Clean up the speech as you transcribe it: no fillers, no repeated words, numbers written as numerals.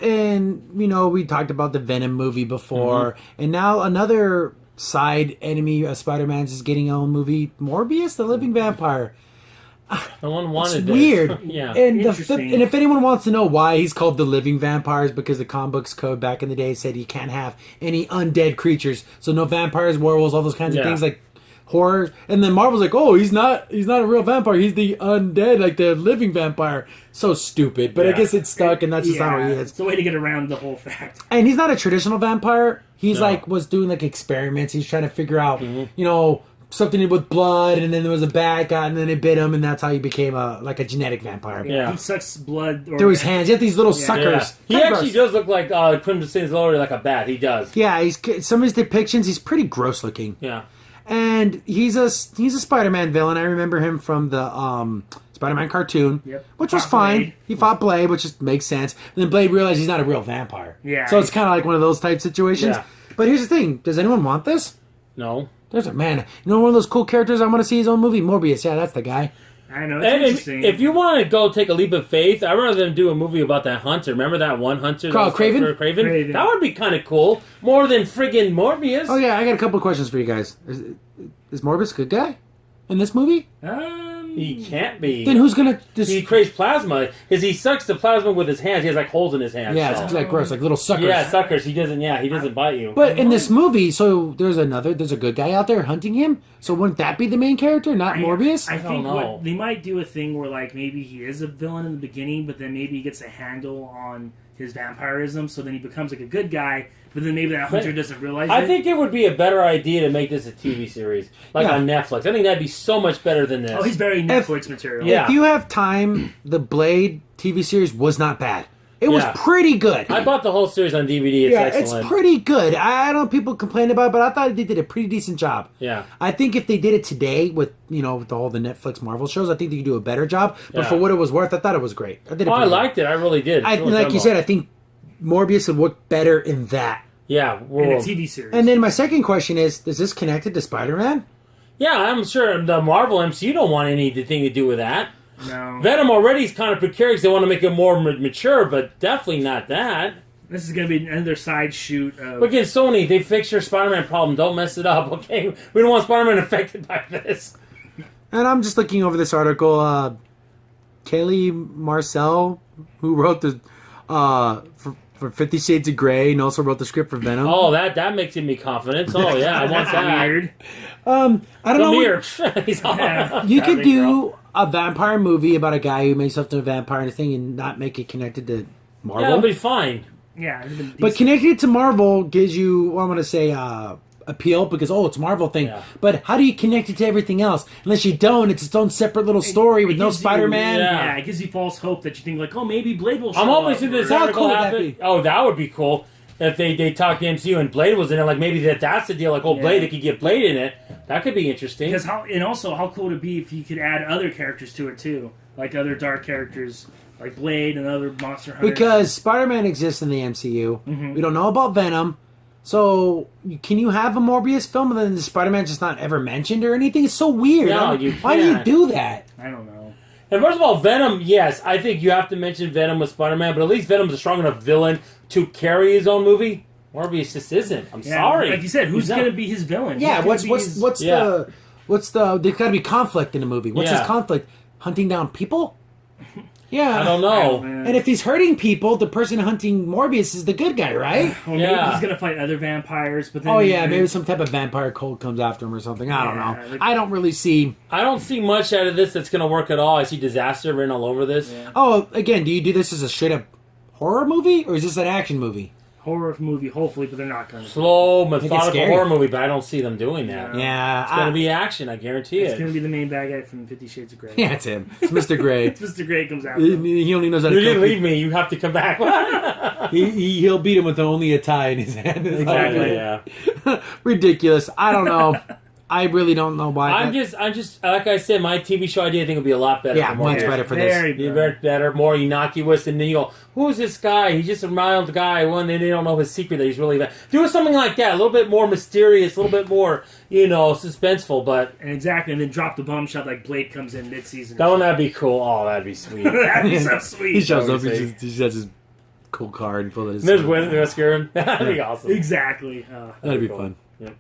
and we talked about the Venom movie before, and now another side enemy of Spider-Man's is getting his own movie, Morbius, the living vampire. No one wanted this. Weird. Yeah. And if anyone wants to know why he's called the living vampires, because the comic books code back in the day said you can't have any undead creatures, so no vampires, werewolves, all those kinds of things like horror. And then Marvel's like, oh, he's not a real vampire, he's the undead, like the living vampire. So stupid, but I guess it's stuck, and that's just how he is. It's a way to get around the whole fact. And he's not a traditional vampire. He's was doing like experiments. He's trying to figure out, something with blood, and then there was a bad guy, and then it bit him, and that's how he became a genetic vampire. Yeah, he sucks blood through his hands. He has these little suckers. Yeah. He actually does look like Crimson Sin's Lower, like a bat. He does. Yeah, some of his depictions, he's pretty gross looking. Yeah, and he's a Spider-Man villain. I remember him from the Spider-Man cartoon, which was fine. Blade. He fought Blade, which just makes sense. And then Blade realized he's not a real vampire. Yeah, so it's kind of like one of those type situations. Yeah. But here's the thing: does anyone want this? No. There's a man. One of those cool characters I want to see his own movie, Morbius. Yeah, that's the guy. I know. It's interesting. If you want to go take a leap of faith, I'd rather them do a movie about that hunter. Remember that one hunter? Craven? Craven? That would be kind of cool. More than friggin' Morbius. Oh, yeah. I got a couple of questions for you guys. Is Morbius a good guy in this movie? He can't be. Then who's gonna? He creates plasma. He sucks the plasma with his hands. He has like holes in his hands. Yeah, it's like gross, like little suckers. Yeah, suckers. He doesn't bite you. But in this movie, so there's a good guy out there hunting him. So wouldn't that be the main character, not Morbius? I think they might do a thing where like maybe he is a villain in the beginning, but then maybe he gets a handle on his vampirism, so then he becomes like a good guy. But then maybe that hunter doesn't realize it. I think it would be a better idea to make this a TV series, like on Netflix. I think that'd be so much better than this. Oh, he's very Netflix material. Yeah. If you have time, the Blade TV series was not bad. It was pretty good. I bought the whole series on DVD. It's excellent. It's pretty good. I don't know if people complain about it, but I thought they did a pretty decent job. Yeah. I think if they did it today with all the Netflix Marvel shows, I think they could do a better job. But for what it was worth, I thought it was great. I liked it. I really did. Like you said, I think Morbius would work better in that. Yeah. In a TV series. And then my second question is this connected to Spider-Man? Yeah, I'm sure the Marvel MCU don't want anything to do with that. No. Venom already is kind of precarious. They want to make it more mature, but definitely not that. This is going to be another side shoot of... Look at Sony. They fixed your Spider-Man problem. Don't mess it up, okay? We don't want Spider-Man affected by this. And I'm just looking over this article. Kaylee Marcel, who wrote the... for 50 Shades of Grey, and also wrote the script for Venom. Oh, that makes me confidence. Oh, yeah, I want that. Weird. I don't know. You could do a vampire movie about a guy who makes up to a vampire and thing and not make it connected to Marvel. Yeah, that'd be fine. Yeah. But connected to Marvel gives you, I'm going to say, appeal because, it's a Marvel thing. Yeah. But how do you connect it to everything else? Unless you don't, it's its own separate little story with no Spider-Man. Yeah, it gives you false hope that you think like, maybe Blade will show up. I'm hoping up. this article happen. Oh, that would be cool. If they talk to MCU and Blade was in it, like maybe that's the deal. Like, Blade, they could get Blade in it. That could be interesting. Because how cool would it be if you could add other characters to it too, like other dark characters, like Blade and other monster hunters. Because Spider-Man exists in the MCU. Mm-hmm. We don't know about Venom. So, can you have a Morbius film and then the Spider-Man just not ever mentioned or anything? It's so weird. No, why do you do that? I don't know. And first of all, Venom, yes, I think you have to mention Venom with Spider-Man, but at least Venom's a strong enough villain to carry his own movie. Morbius just isn't. I'm sorry. Like you said, who's going to be his villain? Yeah, what's the there's got to be conflict in the movie. What's his conflict? Hunting down people? Yeah. I don't know. And if he's hurting people, the person hunting Morbius is the good guy, right? Well, maybe he's going to fight other vampires, but then... maybe some type of vampire cult comes after him or something. I don't know. I don't really see... I don't see much out of this that's going to work at all. I see disaster written all over this. Yeah. Oh, again, do you do this as a straight-up horror movie, or is this an action movie? Horror movie, hopefully, but they're not going to. Slow, methodical horror movie, but I don't see them doing that. Yeah. It's going to be action, I guarantee It's going to be the main bad guy from 50 Shades of Grey. Yeah, it's him. It's Mr. Grey. It's Mr. Grey comes out. He only knows how to You didn't leave me. You have to come back. He'll beat him with only a tie in his hand. Exactly, yeah. Ridiculous. I don't know. I really don't know why. I'm just like I said, my TV show idea I think would be a lot better. Yeah, much better for this. Very better, more innocuous, and then you go, who's this guy? He's just a mild guy. One, they don't know his secret that he's really bad. Do something like that, a little bit more mysterious, a little bit more, suspenseful, but... And then drop the bombshell like Blade comes in mid-season. That'd be cool. Oh, that'd be sweet. That'd be so sweet. He shows up, he has his cool car and pull it. There's Wind, there's Scarin. That'd be awesome. Exactly. That'd be cool. fun. Yep.